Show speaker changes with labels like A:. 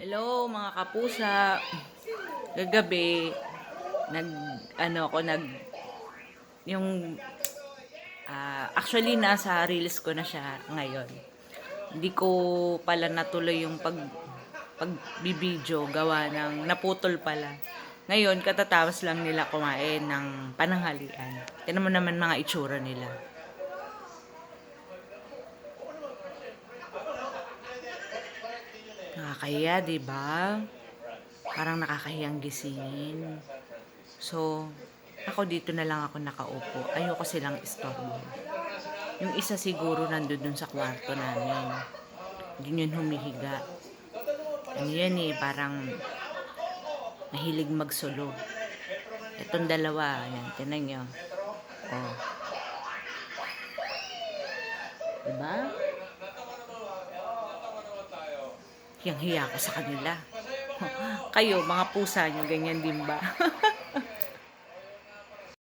A: Hello mga kapusa. Gagabi nag yung actually nasa reels ko na siya ngayon. Hindi ko pala natuloy yung pagbibideo gawa ng naputol pala. Ngayon katatapos lang nila kumain ng pananghalian. Tingnan mo naman mga itsura nila. Nakakahiya, 'di ba? Parang nakakahiyang gisingin. So, ako dito na lang ako nakaupo. Ayoko silang istorbo. Yung isa siguro nandun dun sa kwarto namin. Hindi yun humihiga. Ano yan eh, parang mahilig magsolo. Itong dalawa, yan, tinan nyo. Oh. Diba? Hiyang-hiya ko sa kanila. Kayo, mga pusa nyo, ganyan din ba?